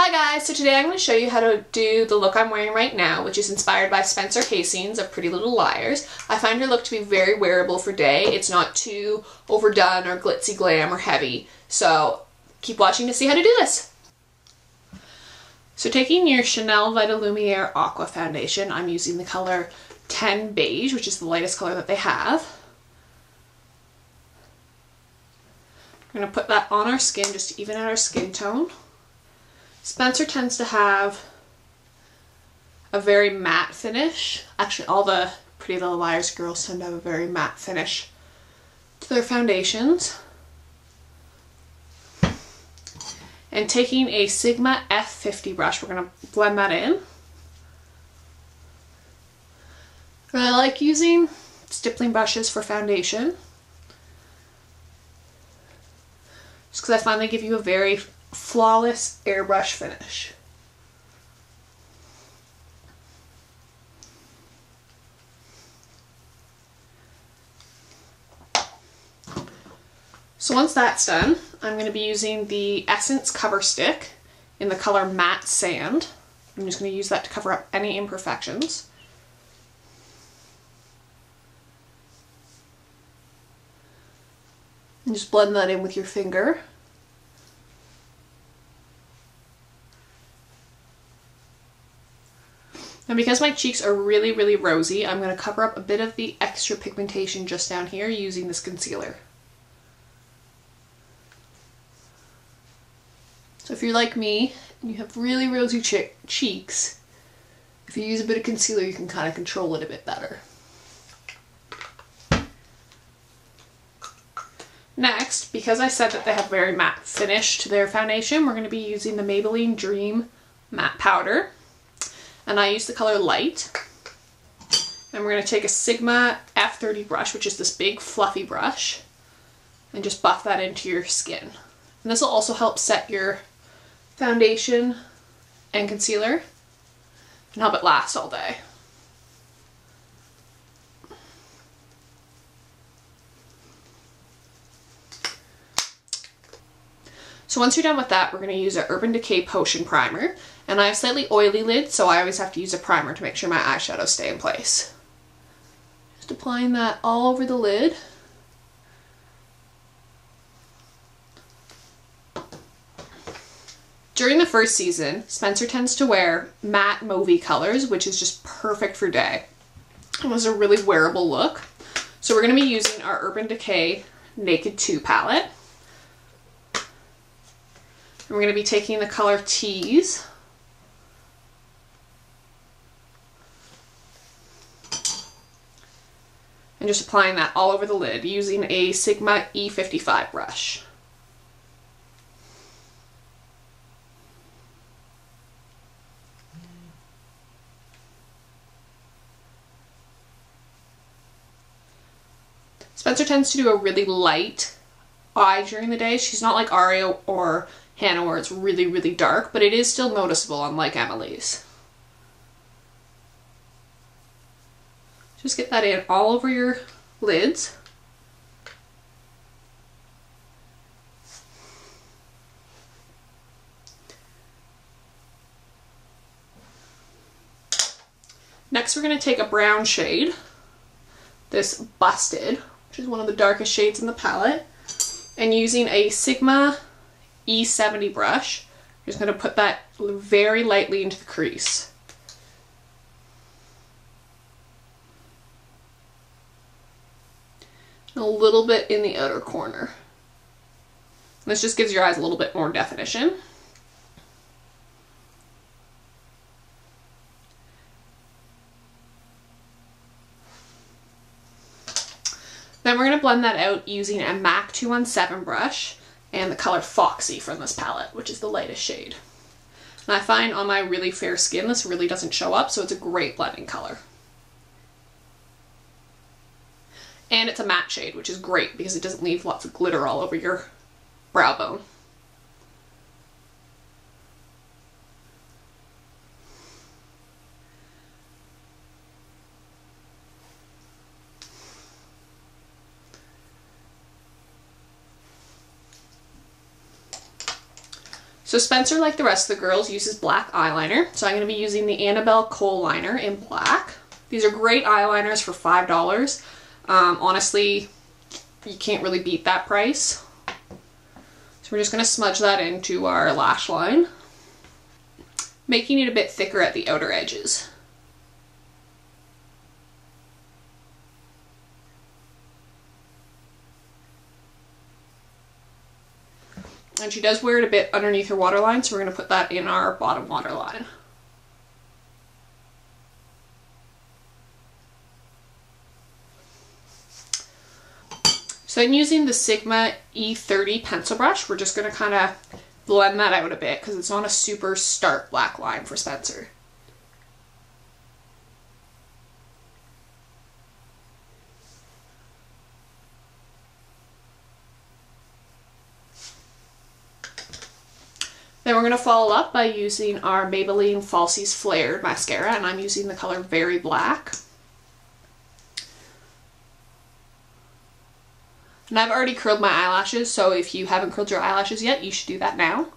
Hi guys, so today I'm going to show you how to do the look I'm wearing right now, which is inspired by Spencer Hastings of Pretty Little Liars. I find her look to be very wearable for day. It's not too overdone or glitzy glam or heavy, so keep watching to see how to do this. So taking your Chanel Vitalumiere Aqua foundation, I'm using the color 10 Beige, which is the lightest color that they have. We're going to put that on our skin just to even out our skin tone. Spencer tends to have a very matte finish. Actually, all the Pretty Little Liars girls tend to have a very matte finish to their foundations. And taking a Sigma F50 brush, we're going to blend that in. I like using stippling brushes for foundation, just because I find they give you a very flawless airbrush finish. So once that's done, I'm going to be using the Essence Coverstick in the color Matte Sand. I'm just going to use that to cover up any imperfections. And just blend that in with your finger. And because my cheeks are really, really rosy, I'm going to cover up a bit of the extra pigmentation just down here using this concealer. So if you're like me and you have really rosy cheeks, if you use a bit of concealer, you can kind of control it a bit better. Next, because I said that they have very matte finish to their foundation, we're going to be using the Maybelline Dream Matte Powder. And I use the color Light. And we're going to take a Sigma F30 brush, which is this big fluffy brush, and just buff that into your skin. And this will also help set your foundation and concealer and help it last all day. So once you're done with that, we're going to use an Urban Decay Potion Primer. And I have slightly oily lids, so I always have to use a primer to make sure my eyeshadows stay in place. Just applying that all over the lid. During the first season, Spencer tends to wear matte mauvey colors, which is just perfect for day. It was a really wearable look. So we're going to be using our Urban Decay Naked 2 palette. And we're going to be taking the color Tease. And just applying that all over the lid using a Sigma E55 brush. Spencer tends to do a really light eye during the day. She's not like Aria or Hannah where it's really, really dark, but it is still noticeable, unlike Emily's. Just get that in all over your lids. Next we're going to take a brown shade, this Busted, which is one of the darkest shades in the palette, and using a Sigma E70 brush, I'm just going to put that very lightly into the crease. A little bit in the outer corner. This just gives your eyes a little bit more definition. Then we're going to blend that out using a MAC 217 brush and the color Foxy from this palette, which is the lightest shade. And I find on my really fair skin this really doesn't show up, so it's a great blending color. And it's a matte shade, which is great because it doesn't leave lots of glitter all over your brow bone. So Spencer, like the rest of the girls, uses black eyeliner. So I'm going to be using the Annabelle Kohl liner in black. These are great eyeliners for $5. Honestly, you can't really beat that price. So we're just going to smudge that into our lash line, making it a bit thicker at the outer edges. And she does wear it a bit underneath her waterline, so we're going to put that in our bottom waterline. So then using the Sigma E30 pencil brush, we're just going to kind of blend that out a bit because it's not a super stark black line for Spencer. Then we're going to follow up by using our Maybelline Falsies Flared Mascara, and I'm using the color Very Black. And I've already curled my eyelashes, so if you haven't curled your eyelashes yet, you should do that now.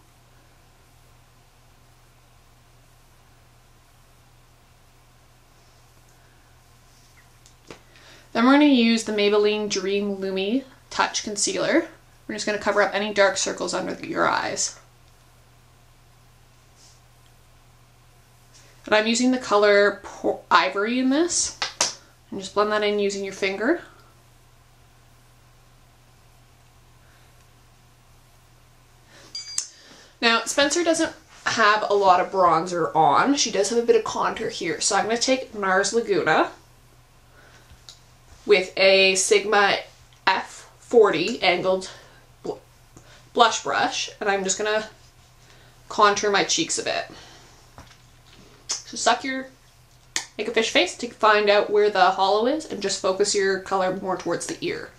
Then we're going to use the Maybelline Dream Lumi Touch Concealer. We're just going to cover up any dark circles under your eyes. And I'm using the color Ivory in this. And just blend that in using your finger. Now, Spencer doesn't have a lot of bronzer on. She does have a bit of contour here. So I'm going to take Nars Laguna with a Sigma F40 angled blush brush. And I'm just going to contour my cheeks a bit. So make a fish face to find out where the hollow is and just focus your color more towards the ear.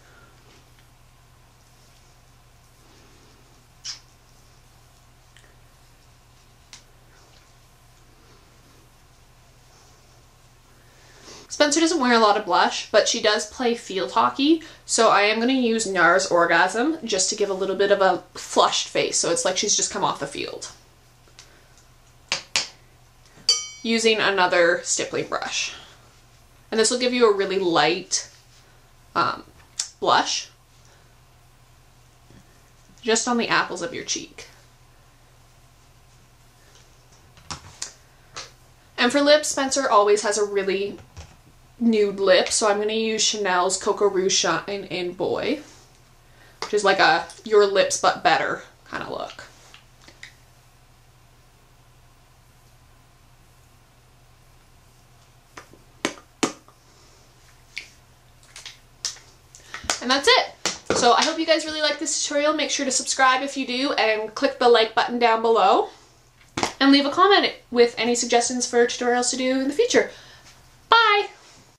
Spencer doesn't wear a lot of blush, but she does play field hockey, so I am going to use Nars Orgasm just to give a little bit of a flushed face, so it's like she's just come off the field. Using another stippling brush. And this will give you a really light blush just on the apples of your cheek. And for lips, Spencer always has a really nude lip, so I'm going to use Chanel's Coco Rouge Shine in Boy, which is like a your lips but better kind of look. And that's it. So I hope you guys really like this tutorial. Make sure to subscribe if you do and click the like button down below. And leave a comment with any suggestions for tutorials to do in the future. Bye!